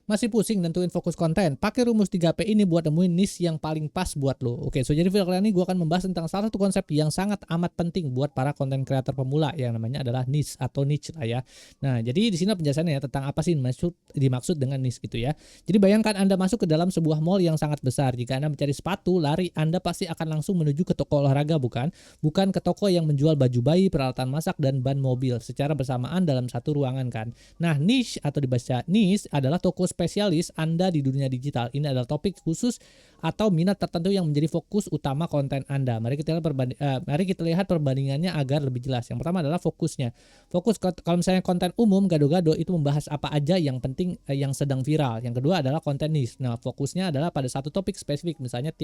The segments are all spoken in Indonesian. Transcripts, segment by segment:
Masih pusing nentuin fokus konten? Pakai rumus 3P ini buat nemuin niche yang paling pas buat lo. Oke, so jadi video kali ini gue akan membahas tentang salah satu konsep yang sangat amat penting buat para konten creator pemula yang namanya adalah niche atau niche lah ya. Nah, jadi di sini penjelasannya ya tentang apa sih dimaksud dengan niche gitu ya. Jadi bayangkan Anda masuk ke dalam sebuah mall yang sangat besar. Jika Anda mencari sepatu, lari, Anda pasti akan langsung menuju ke toko olahraga bukan? Bukan ke toko yang menjual baju bayi, peralatan masak, dan ban mobil secara bersamaan dalam satu ruangan kan. Nah, niche atau dibaca niche adalah toko spesialis Anda di dunia digital. Ini adalah topik khusus atau minat tertentu yang menjadi fokus utama konten Anda. Mari kita lihat perbandingannya agar lebih jelas. Yang pertama adalah fokusnya. Fokus kalau misalnya konten umum gado-gado itu membahas apa aja yang penting yang sedang viral. Yang kedua adalah konten niche. Nah, fokusnya adalah pada satu topik spesifik, misalnya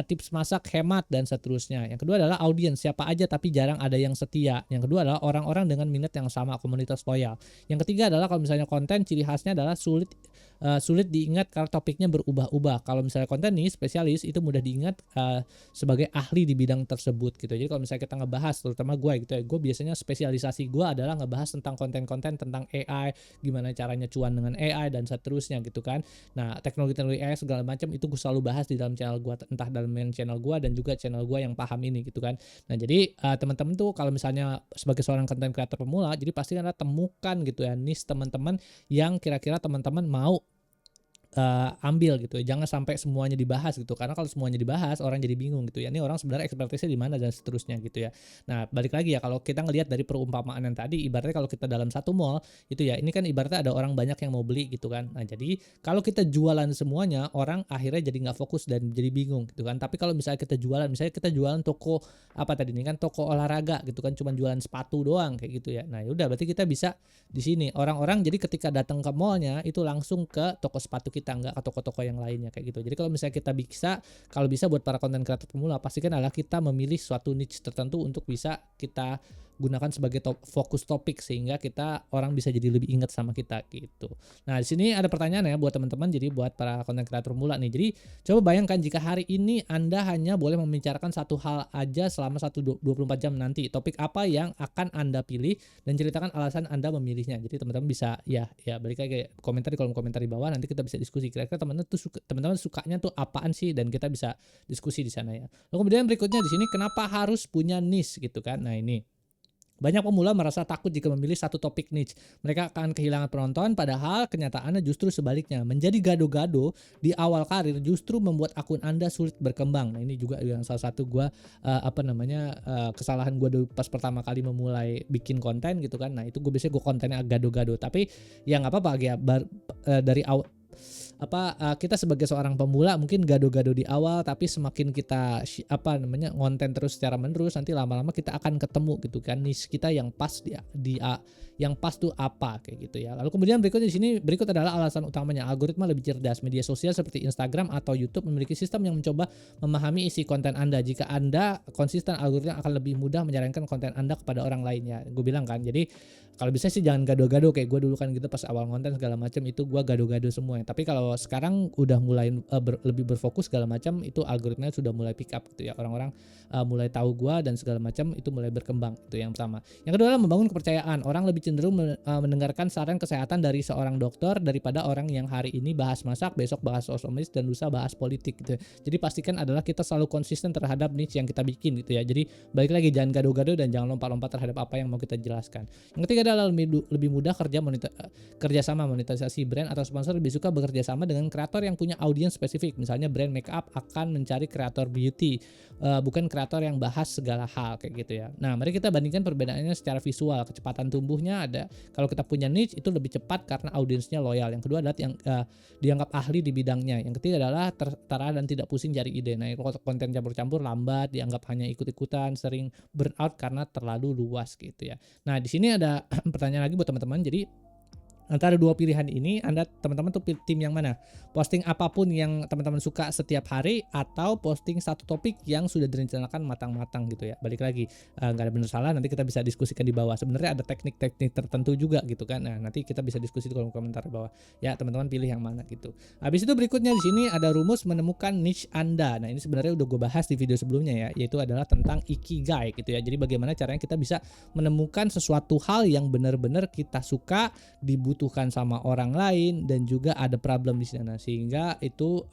tips masak, hemat, dan seterusnya. Yang kedua adalah audiens, siapa aja tapi jarang ada yang setia. Yang kedua adalah orang-orang dengan minat yang sama, komunitas loyal. Yang ketiga adalah kalau misalnya konten ciri khasnya adalah sulit diingat karena topiknya berubah-ubah. Kalau misalnya konten nih spesialis itu mudah diingat sebagai ahli di bidang tersebut gitu. Jadi kalau misalnya kita ngebahas, terutama gue gitu ya, gue biasanya spesialisasi gue adalah ngebahas tentang konten-konten tentang AI, gimana caranya cuan dengan AI dan seterusnya gitu kan. Nah, teknologi AI segala macam itu gue selalu bahas di dalam channel gue, entah dalam channel gue dan juga channel gue yang paham ini gitu kan. Nah, jadi teman-teman tuh kalau misalnya sebagai seorang content creator pemula, jadi pasti Anda temukan gitu ya niche teman-teman yang kira-kira teman-teman mau ambil gitu ya. Jangan sampai semuanya dibahas gitu, karena kalau semuanya dibahas orang jadi bingung gitu ya, ini orang sebenarnya ekspertisnya di mana dan seterusnya gitu ya. Nah, balik lagi ya, kalau kita ngelihat dari perumpamaan yang tadi, ibaratnya kalau kita dalam satu mall itu ya, ini kan ibaratnya ada orang banyak yang mau beli gitu kan. Nah, jadi kalau kita jualan semuanya, orang akhirnya jadi nggak fokus dan jadi bingung gitu kan. Tapi kalau misalnya kita jualan toko apa tadi ini kan, toko olahraga gitu kan, cuma jualan sepatu doang kayak gitu ya. Nah, yaudah berarti kita bisa di sini orang-orang jadi ketika datang ke mallnya itu langsung ke toko sepatu kita, nggak ke toko-toko yang lainnya kayak gitu. Jadi kalau misalnya kita kalau bisa buat para konten kreator pemula, pastikan adalah kita memilih suatu niche tertentu untuk bisa kita gunakan sebagai fokus topik sehingga orang bisa jadi lebih ingat sama kita gitu. Nah, di sini ada pertanyaan ya buat teman-teman, jadi buat para konten kreator pemula nih. Jadi coba bayangkan jika hari ini Anda hanya boleh membicarakan satu hal aja selama 24 jam nanti. Topik apa yang akan Anda pilih dan ceritakan alasan Anda memilihnya. Jadi teman-teman bisa ya balik lagi komentar di kolom komentar di bawah, nanti kita bisa diskusi kira-kira teman-teman sukanya tuh apaan sih, dan kita bisa diskusi di sana ya. Lalu kemudian berikutnya di sini, kenapa harus punya niche gitu kan. Nah, ini banyak pemula merasa takut jika memilih satu topik niche. Mereka akan kehilangan penonton, padahal kenyataannya justru sebaliknya. Menjadi gado-gado di awal karir justru membuat akun Anda sulit berkembang. Nah, ini juga yang salah satu kesalahan gue pas pertama kali memulai bikin konten gitu kan. Nah, itu biasanya kontennya gado-gado. Tapi ya nggak apa-apa ya, dari awal kita sebagai seorang pemula mungkin gado-gado di awal, tapi semakin kita ngonten terus secara menerus, nanti lama-lama kita akan ketemu gitu kan niche kita yang pas yang pas tuh apa kayak gitu ya. Lalu kemudian berikut adalah alasan utamanya. Algoritma lebih cerdas. Media sosial seperti Instagram atau YouTube memiliki sistem yang mencoba memahami isi konten Anda. Jika Anda konsisten, algoritma akan lebih mudah menyarankan konten Anda kepada orang lainnya. Gue bilang kan, jadi kalau bisa sih jangan gado-gado kayak gue dulu kan gitu, pas awal konten segala macam itu gue gado-gado semua. Tapi kalau sekarang udah mulai lebih berfokus segala macam, itu algoritmanya sudah mulai pick up gitu ya. Orang-orang mulai tahu gue dan segala macam, itu mulai berkembang. Itu yang pertama. Yang kedua adalah membangun kepercayaan. Orang lebih cenderung mendengarkan saran kesehatan dari seorang dokter daripada orang yang hari ini bahas masak, besok bahas sosial media, dan lusa bahas politik gitu. Jadi pastikan adalah kita selalu konsisten terhadap niche yang kita bikin gitu ya. Jadi balik lagi, jangan gado-gado dan jangan lompat-lompat terhadap apa yang mau kita jelaskan. Yang ketiga adalah lebih mudah kerjasama monetisasi. Brand atau sponsor lebih suka bekerja sama dengan kreator yang punya audiens spesifik. Misalnya brand makeup akan mencari kreator beauty, bukan kreator yang bahas segala hal kayak gitu ya. Nah, mari kita bandingkan perbedaannya secara visual. Kecepatan tumbuhnya ada, kalau kita punya niche itu lebih cepat karena audiensnya loyal. Yang kedua adalah yang dianggap ahli di bidangnya. Yang ketiga adalah tertara dan tidak pusing cari ide. Nah, konten campur-campur lambat, dianggap hanya ikut-ikutan, sering burn out karena terlalu luas gitu ya. Nah, di sini ada pertanyaan lagi buat teman-teman. Jadi antara dua pilihan ini, teman-teman tuh tim yang mana? Posting apapun yang teman-teman suka setiap hari, atau posting satu topik yang sudah direncanakan matang-matang gitu ya. Balik lagi, nggak ada benar salah, nanti kita bisa diskusikan di bawah. Sebenarnya ada teknik-teknik tertentu juga gitu kan. Nah, nanti kita bisa diskusi di kolom komentar di bawah. Ya, teman-teman pilih yang mana gitu. Habis itu berikutnya di sini ada rumus menemukan niche Anda. Nah, ini sebenarnya udah gue bahas di video sebelumnya ya, yaitu adalah tentang ikigai gitu ya. Jadi bagaimana caranya kita bisa menemukan sesuatu hal yang benar-benar kita suka, dibutuhkan dibutuhkan sama orang lain dan juga ada problem di sana, sehingga itu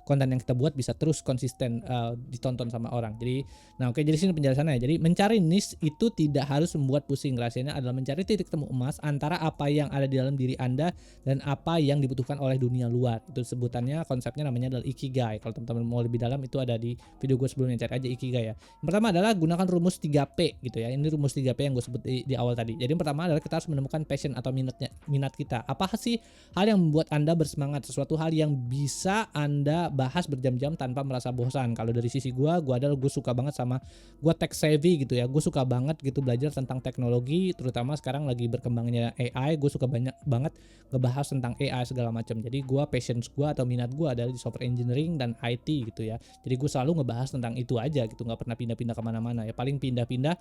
konten yang kita buat bisa terus konsisten ditonton sama orang. Jadi jadi sini penjelasannya. Jadi mencari niche itu tidak harus membuat pusing. Rahasianya adalah mencari titik temu emas antara apa yang ada di dalam diri Anda dan apa yang dibutuhkan oleh dunia luar. Itu sebutannya, konsepnya namanya adalah ikigai. Kalau teman-teman mau lebih dalam itu ada di video gue sebelumnya, cari aja ikigai ya. Yang pertama adalah gunakan rumus 3P gitu ya. Ini rumus 3P yang gue sebut di awal tadi. Jadi yang pertama adalah kita harus menemukan passion atau minat kita. Apa sih hal yang membuat Anda bersemangat? Sesuatu hal yang bisa Anda bahas berjam-jam tanpa merasa bosan. Kalau dari sisi gue suka banget sama, gue tech savvy gitu ya. Gue suka banget gitu belajar tentang teknologi, terutama sekarang lagi berkembangnya AI. Gue suka banget ngebahas tentang AI segala macam. Jadi gue passion gue atau minat gue adalah di software engineering dan IT gitu ya. Jadi gue selalu ngebahas tentang itu aja gitu, nggak pernah pindah-pindah kemana-mana ya. Paling pindah-pindah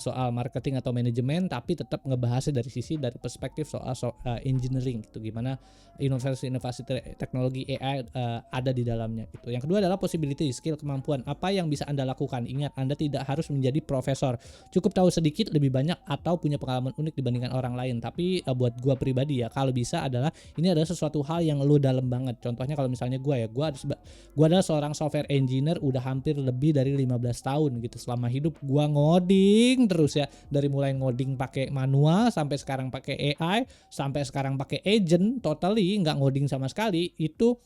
soal marketing atau manajemen, tapi tetap ngebahasnya dari perspektif soal engineering gitu, gimana inovasi teknologi AI ada di dalamnya gitu. Yang kedua adalah possibility, skill, kemampuan. Apa yang bisa Anda lakukan? Ingat, Anda tidak harus menjadi profesor, cukup tahu sedikit lebih banyak atau punya pengalaman unik dibandingkan orang lain. Tapi buat gue pribadi ya, kalau bisa adalah ini adalah sesuatu hal yang lo dalam banget. Contohnya kalau misalnya gue adalah seorang software engineer udah hampir lebih dari 15 tahun gitu. Selama hidup gue ngoding terus ya, dari mulai ngoding pakai manual sampai sekarang pakai AI, sampai sekarang pakai agent, totally nggak ngoding sama sekali. Itu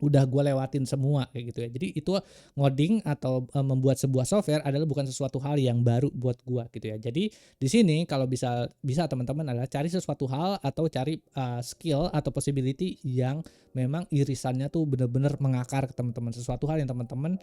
udah gue lewatin semua kayak gitu ya. Jadi itu ngoding atau membuat sebuah software adalah bukan sesuatu hal yang baru buat gue gitu ya. Jadi di sini kalau bisa teman-teman adalah cari sesuatu hal atau cari skill atau possibility yang memang irisannya tuh bener-bener mengakar ke teman-teman, sesuatu hal yang teman-teman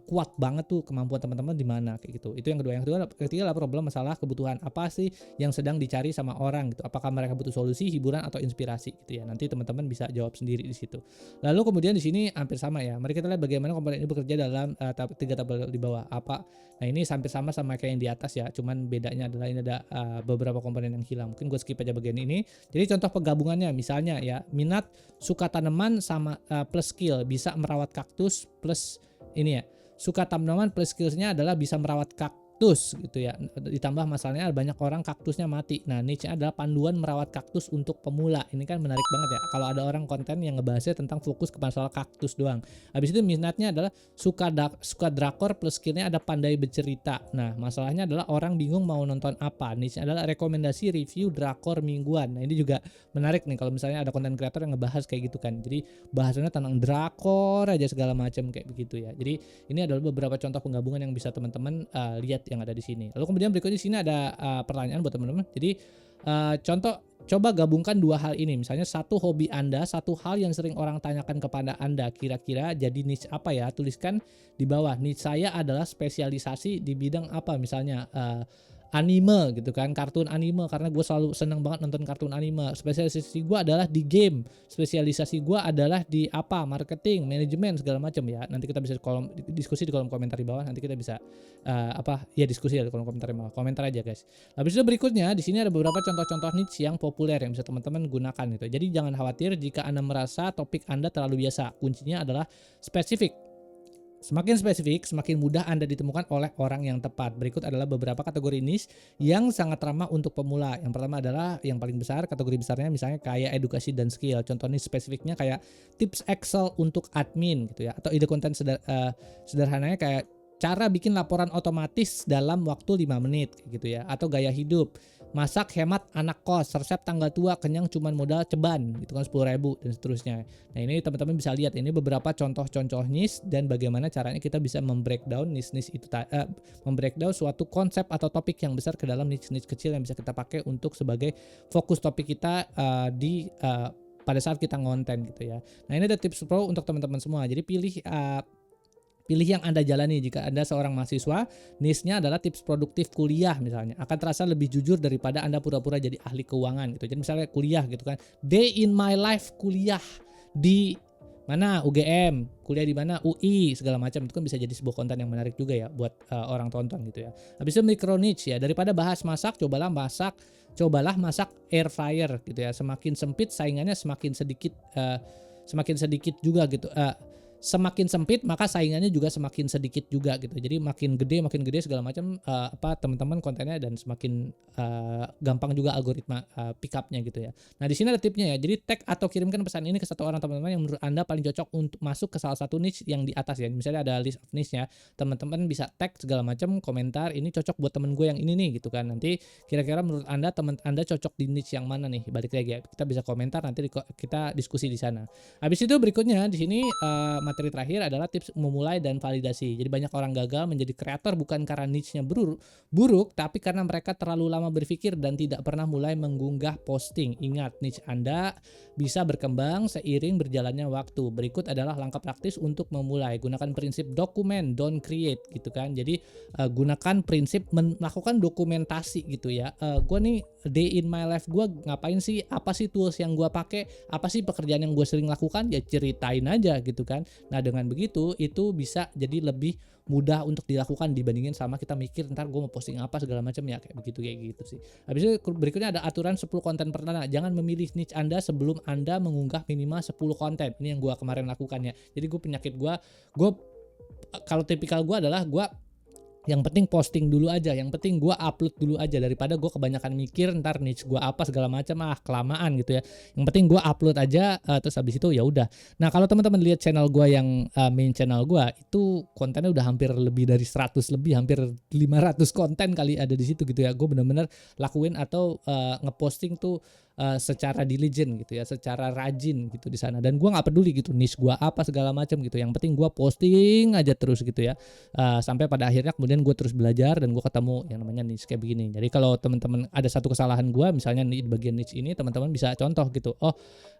kuat banget tuh kemampuan teman-teman di mana kayak gitu. Itu yang kedua. Yang ketiga adalah problem, masalah, kebutuhan apa sih yang sedang dicari sama orang gitu. Apakah mereka butuh solusi, hiburan atau inspirasi gitu ya. Nanti teman-teman bisa jawab sendiri di situ. Lalu kemudian di sini hampir sama ya. Mari kita lihat bagaimana komponen ini bekerja dalam 3 tabel di bawah. Nah ini hampir sama kayak yang di atas ya. Cuman bedanya adalah ini ada beberapa komponen yang hilang. Mungkin gue skip aja bagian ini. Jadi contoh penggabungannya misalnya ya, minat, suka tanaman sama plus skill, bisa merawat kaktus plus ini ya. Suka tanaman plus skillsnya adalah bisa merawat kaktus gitu ya. Ditambah masalahnya banyak orang kaktusnya mati. Nah niche-nya adalah panduan merawat kaktus untuk pemula. Ini kan menarik banget ya, kalau ada orang konten yang ngebahasnya tentang fokus ke masalah kaktus doang. Habis itu minatnya adalah suka drakor plus skillnya ada pandai bercerita. Nah masalahnya adalah orang bingung mau nonton apa. Niche-nya adalah rekomendasi review drakor mingguan. Nah ini juga menarik nih kalau misalnya ada konten kreator yang ngebahas kayak gitu kan. Jadi bahasannya tentang drakor aja segala macam kayak begitu ya. Jadi ini adalah beberapa contoh penggabungan yang bisa teman-teman lihat yang ada di sini. Lalu kemudian berikutnya di sini ada pertanyaan buat teman-teman. Jadi contoh, coba gabungkan dua hal ini. Misalnya satu hobi Anda, satu hal yang sering orang tanyakan kepada Anda. Kira-kira jadi niche apa ya? Tuliskan di bawah. Niche saya adalah spesialisasi di bidang apa? Misalnya anime gitu kan, kartun anime, karena gue selalu seneng banget nonton kartun anime. Spesialisasi gue adalah di game, spesialisasi gue adalah di apa, marketing, manajemen segala macam ya. Nanti kita bisa diskusi di kolom komentar di bawah. Nanti kita bisa diskusi ya di kolom komentar di bawah. Komentar aja guys. Habis itu berikutnya di sini ada beberapa contoh-contoh niche yang populer yang bisa teman-teman gunakan gitu. Jadi jangan khawatir jika Anda merasa topik Anda terlalu biasa. Kuncinya adalah spesifik. Semakin spesifik, semakin mudah Anda ditemukan oleh orang yang tepat. Berikut adalah beberapa kategori niche yang sangat ramah untuk pemula. Yang pertama adalah yang paling besar, kategori besarnya misalnya kayak edukasi dan skill. Contoh niche spesifiknya kayak tips Excel untuk admin gitu ya. Atau ide konten sederhananya kayak cara bikin laporan otomatis dalam waktu 5 menit gitu ya. Atau gaya hidup, masak hemat anak kos, resep tanggal tua kenyang cuman modal ceban gitu kan 10.000 dan seterusnya. Nah ini teman-teman bisa lihat ini beberapa contoh-contoh niche dan bagaimana caranya kita bisa membreakdown niche itu, membreakdown suatu konsep atau topik yang besar ke dalam niche kecil yang bisa kita pakai untuk sebagai fokus topik kita pada saat kita ngonten gitu ya. Nah ini ada tips pro untuk teman-teman semua. Jadi pilih yang Anda jalani. Jika Anda seorang mahasiswa, niche-nya adalah tips produktif kuliah misalnya. Akan terasa lebih jujur daripada Anda pura-pura jadi ahli keuangan gitu. Jadi misalnya kuliah gitu kan. Day in my life kuliah di mana? UGM, kuliah di mana? UI, segala macam. Itu kan bisa jadi sebuah konten yang menarik juga ya buat orang tonton gitu ya. Habis itu micro niche ya. Daripada bahas masak, cobalah masak air fryer gitu ya. Semakin sempit saingannya semakin sedikit juga gitu. semakin sempit maka saingannya juga semakin sedikit juga gitu. Jadi makin gede segala macam teman-teman kontennya, dan semakin gampang juga algoritma pick up-nya gitu ya. Nah, di sini ada tipnya ya. Jadi tag atau kirimkan pesan ini ke satu orang teman-teman yang menurut Anda paling cocok untuk masuk ke salah satu niche yang di atas ya. Misalnya ada list of niche-nya. Teman-teman bisa tag segala macam, komentar ini cocok buat temen gue yang ini nih gitu kan. Nanti kira-kira menurut Anda teman Anda cocok di niche yang mana nih? Balik lagi ya. Kita bisa komentar, nanti kita diskusi di sana. Habis itu berikutnya di sini materi terakhir adalah tips memulai dan validasi. Jadi banyak orang gagal menjadi kreator bukan karena niche-nya buruk, tapi karena mereka terlalu lama berpikir dan tidak pernah mulai mengunggah posting. Ingat, niche Anda bisa berkembang seiring berjalannya waktu. Berikut adalah langkah praktis untuk memulai. Gunakan prinsip dokumen, don't create gitu kan. Jadi gunakan prinsip melakukan dokumentasi gitu ya. Gue nih day in my life gue ngapain sih, apa sih tools yang gue pakai, apa sih pekerjaan yang gue sering lakukan, ya ceritain aja gitu kan. Nah, dengan begitu itu bisa jadi lebih mudah untuk dilakukan dibandingin sama kita mikir ntar gue mau posting apa segala macam ya, kayak gitu sih. Habis itu berikutnya ada aturan 10 konten perdana. Jangan memilih niche Anda sebelum Anda mengunggah minimal 10 konten. Ini yang gue kemarin lakukan ya. Jadi gue penyakit gue kalau tipikal gue adalah gue yang penting posting dulu aja, yang penting gue upload dulu aja, daripada gue kebanyakan mikir ntar niche gue apa segala macam, kelamaan gitu ya. Yang penting gue upload aja, terus habis itu ya udah. Nah, kalau teman-teman lihat channel gue yang main channel gue itu kontennya udah hampir lebih dari 100 lebih, hampir 500 konten kali ada di situ gitu ya. Gue bener-bener lakuin atau ngeposting tuh secara diligent gitu ya, secara rajin gitu di sana. Dan gue nggak peduli gitu niche gue apa segala macam gitu. Yang penting gue posting aja terus gitu ya. Sampai pada akhirnya kemudian gue terus belajar dan gue ketemu yang namanya niche kayak begini. Jadi kalau teman-teman ada satu kesalahan gue, misalnya di bagian niche ini, teman-teman bisa contoh gitu.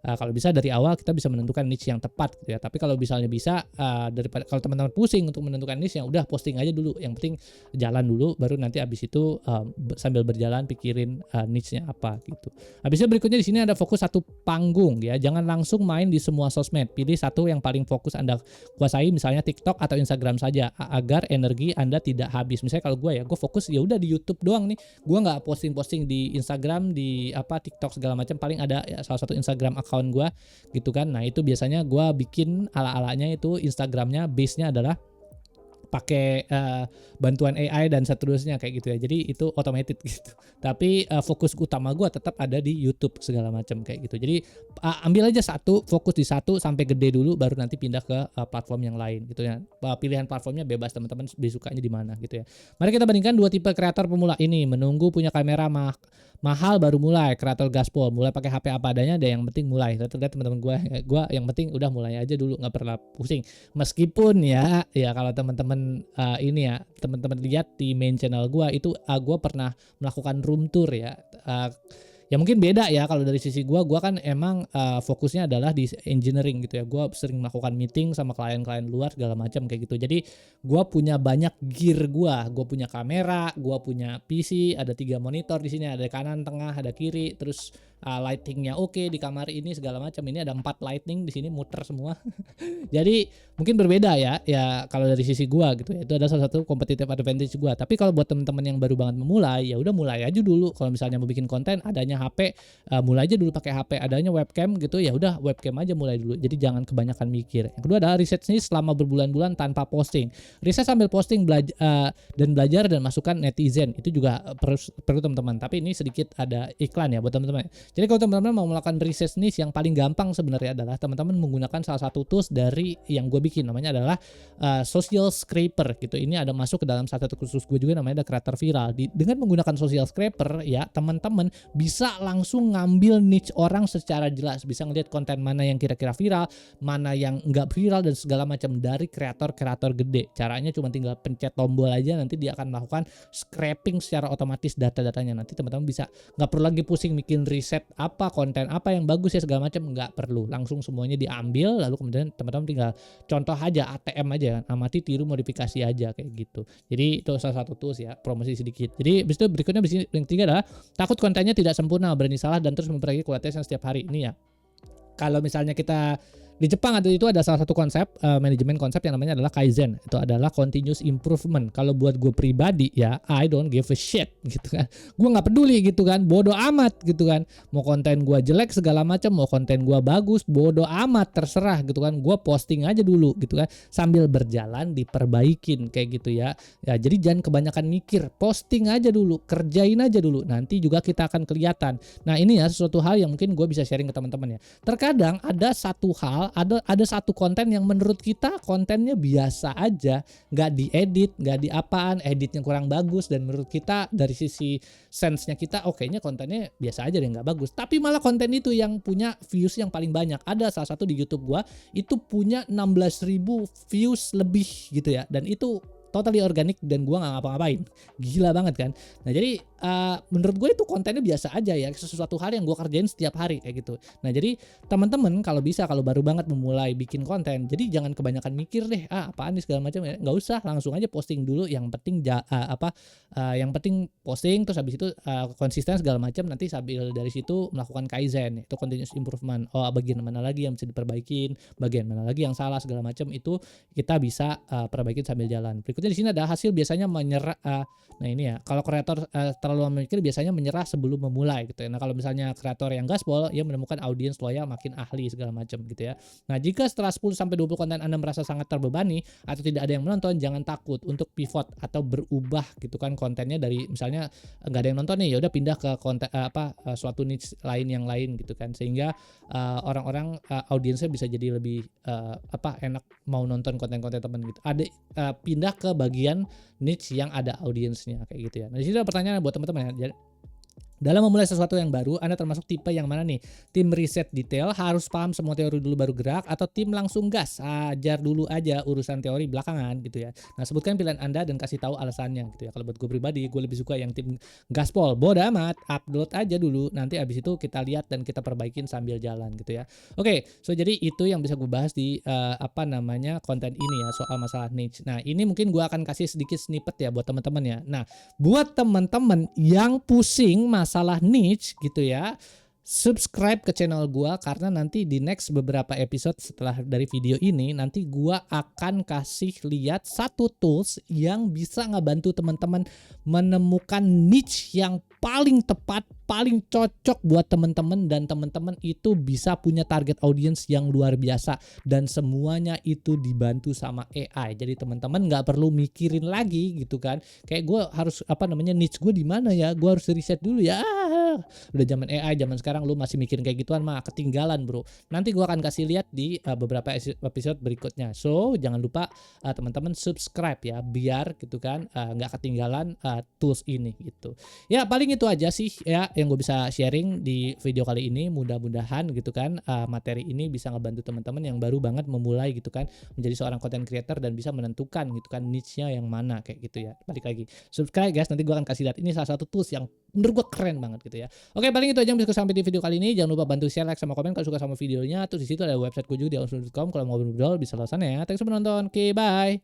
Kalau bisa dari awal kita bisa menentukan niche yang tepat gitu ya. Tapi kalau misalnya bisa daripada kalau teman-teman pusing untuk menentukan niche, yang udah posting aja dulu. Yang penting jalan dulu, baru nanti abis itu sambil berjalan pikirin niche-nya apa gitu. Habis itu berikutnya di sini ada fokus satu panggung ya. Jangan langsung main di semua sosmed. Pilih satu yang paling fokus Anda kuasai, misalnya TikTok atau Instagram saja, agar energi Anda tidak habis. Misalnya kalau gue fokus ya udah di YouTube doang nih. Gue nggak posting di Instagram, di TikTok segala macam. Paling ada ya, salah satu Instagram account gue gitu kan. Nah, itu biasanya gue bikin ala-alanya itu Instagramnya base-nya adalah pakai bantuan AI dan seterusnya kayak gitu ya. Jadi itu automated gitu. Tapi fokus utama gue tetap ada di YouTube segala macam kayak gitu. Jadi ambil aja satu, fokus di satu sampai gede dulu, baru nanti pindah ke platform yang lain gitu ya. Pilihan platformnya bebas, teman-teman sukanya di mana gitu ya. Mari kita bandingkan dua tipe kreator pemula ini. Menunggu punya kamera mahal baru mulai, kreator gaspol, mulai pakai HP apa adanya deh, yang penting mulai. Lihat teman-teman gue yang penting udah mulai aja dulu, nggak pernah pusing. Meskipun ya kalau teman-teman teman-teman lihat di main channel gue itu gue pernah melakukan room tour ya. Ya mungkin beda ya kalau dari sisi gue kan emang fokusnya adalah di engineering gitu ya. Gue sering melakukan meeting sama klien-klien luar segala macam kayak gitu. Jadi gue punya banyak gear gue punya kamera, gue punya PC, ada 3 monitor di sini, ada kanan, tengah, ada kiri, terus lightingnya oke di kamar ini segala macam. Ini ada 4 lighting di sini muter semua. Jadi mungkin berbeda ya kalau dari sisi gue gitu ya. Itu ada salah satu competitive advantage gue. Tapi kalau buat teman-teman yang baru banget memulai, ya udah mulai aja dulu. Kalau misalnya mau bikin konten, adanya HP, mulai aja dulu pakai HP, adanya webcam gitu, ya udah webcam aja mulai dulu. Jadi jangan kebanyakan mikir. Yang kedua adalah riset sendiri selama berbulan-bulan tanpa posting. Riset sambil posting dan belajar dan masukan netizen itu juga perlu teman-teman. Tapi ini sedikit ada iklan ya buat teman-teman. Jadi kalau teman-teman mau melakukan riset niche, yang paling gampang sebenarnya adalah teman-teman menggunakan salah satu tools dari yang gue bikin, namanya adalah social scraper gitu. Ini ada masuk ke dalam salah satu kursus gue juga, namanya ada Creator Viral. Dengan menggunakan social scraper ya, teman-teman bisa langsung ngambil niche orang secara jelas, bisa ngelihat konten mana yang kira-kira viral, mana yang enggak viral dan segala macam dari kreator-kreator gede. Caranya cuma tinggal pencet tombol aja, nanti dia akan melakukan scraping secara otomatis data-datanya. Nanti teman-teman bisa nggak perlu lagi pusing bikin riset apa konten apa yang bagus ya segala macam, nggak perlu, langsung semuanya diambil, lalu kemudian teman-teman tinggal contoh aja, ATM aja kan, amati, tiru, modifikasi aja kayak gitu. Jadi itu salah satu tools ya, promosi sedikit. Jadi habis itu berikutnya yang ketiga adalah takut kontennya tidak sempurna, berani salah dan terus memperbaiki kualitasnya setiap hari. Ini ya, kalau misalnya kita Di Jepang itu ada salah satu konsep manajemen konsep yang namanya adalah Kaizen. Itu adalah continuous improvement. Kalau buat gue pribadi ya, I don't give a shit gitu kan. Gue nggak peduli gitu kan, bodoh amat gitu kan. Mau konten gue jelek segala macam, mau konten gue bagus, bodoh amat, terserah gitu kan. Gue posting aja dulu gitu kan, sambil berjalan diperbaikin kayak gitu ya. Ya jadi jangan kebanyakan mikir, posting aja dulu, kerjain aja dulu. Nanti juga kita akan kelihatan. Nah ini ya sesuatu hal yang mungkin gue bisa sharing ke teman-teman ya. Terkadang ada satu hal, ada satu konten yang menurut kita kontennya biasa aja, nggak diedit, nggak di apaan, editnya kurang bagus, dan menurut kita dari sisi sense-nya kita, kayaknya kontennya biasa aja deh, nggak bagus. Tapi malah konten itu yang punya views yang paling banyak. Ada salah satu di YouTube gua itu punya 16.000 views lebih gitu ya, dan itu totally organik dan gua nggak ngapa-ngapain. Gila banget kan. Nah jadi menurut gue itu kontennya biasa aja ya, sesuatu hal yang gue kerjain setiap hari kayak gitu. Nah jadi teman-teman kalau bisa, kalau baru banget memulai bikin konten, jadi jangan kebanyakan mikir deh apaan nih segala macam ya, nggak usah, langsung aja posting dulu. Yang penting yang penting posting, terus habis itu konsisten segala macam, nanti sambil dari situ melakukan kaizen, itu continuous improvement. Bagian mana lagi yang bisa diperbaikin, bagian mana lagi yang salah segala macam, itu kita bisa perbaikin sambil jalan. Berikutnya di sini ada hasil biasanya menyerah. Nah ini ya, kalau kreator terlalu memikir biasanya menyerah sebelum memulai gitu ya. Nah kalau misalnya kreator yang gaspol, ia menemukan audiens loyal makin ahli segala macam gitu ya. Nah jika setelah 10-20 konten Anda merasa sangat terbebani atau tidak ada yang menonton, jangan takut untuk pivot atau berubah gitu kan kontennya. Dari misalnya nggak ada yang nonton nih, ya udah pindah ke konten suatu niche lain yang lain gitu kan, sehingga orang-orang audiensnya bisa jadi lebih enak mau nonton konten-konten teman gitu. Ada pindah ke bagian niche yang ada audiensnya kayak gitu ya. Nah, di sini ada pertanyaan buat teman-teman ya. Dalam memulai sesuatu yang baru, Anda termasuk tipe yang mana nih? Tim riset detail, harus paham semua teori dulu baru gerak, atau tim langsung gas, ajar dulu aja urusan teori belakangan gitu ya. Nah sebutkan pilihan Anda dan kasih tahu alasannya gitu ya. Kalau buat gue pribadi, gue lebih suka yang tim gaspol, bodo amat, upload aja dulu, nanti abis itu kita lihat dan kita perbaikin sambil jalan gitu ya. Oke, so jadi itu yang bisa gue bahas di konten ini ya, soal masalah niche. Nah ini mungkin gue akan kasih sedikit snippet ya buat teman-teman ya. Nah buat teman-teman yang pusing masalah niche gitu ya, subscribe ke channel gua, karena nanti di next beberapa episode setelah dari video ini, nanti gua akan kasih lihat satu tools yang bisa ngebantu teman-teman menemukan niche yang paling tepat, paling cocok buat teman-teman, dan teman-teman itu bisa punya target audience yang luar biasa, dan semuanya itu dibantu sama AI. Jadi teman-teman nggak perlu mikirin lagi gitu kan, kayak gue harus niche gue di mana ya, gue harus riset dulu ya. Udah zaman AI, zaman sekarang lu masih mikirin kayak gituan mah ketinggalan bro. Nanti gua akan kasih lihat di beberapa episode berikutnya. So jangan lupa teman-teman subscribe ya, biar gitu kan nggak ketinggalan tools ini gitu. Ya paling itu aja sih ya yang gue bisa sharing di video kali ini. Mudah-mudahan gitu kan materi ini bisa ngebantu teman-teman yang baru banget memulai gitu kan menjadi seorang content creator dan bisa menentukan gitu kan niche-nya yang mana kayak gitu ya. Balik lagi subscribe guys, nanti gua akan kasih lihat, ini salah satu tools yang menurut gue keren banget gitu ya. Oke, paling itu aja yang bisa sampai di video kali ini. Jangan lupa bantu share, like, sama komen kalau suka sama videonya. Terus di situ ada website gue juga di onslow.com. Kalau mau ngobrol bisa langsung ya. Thanks for menonton. Oke, bye.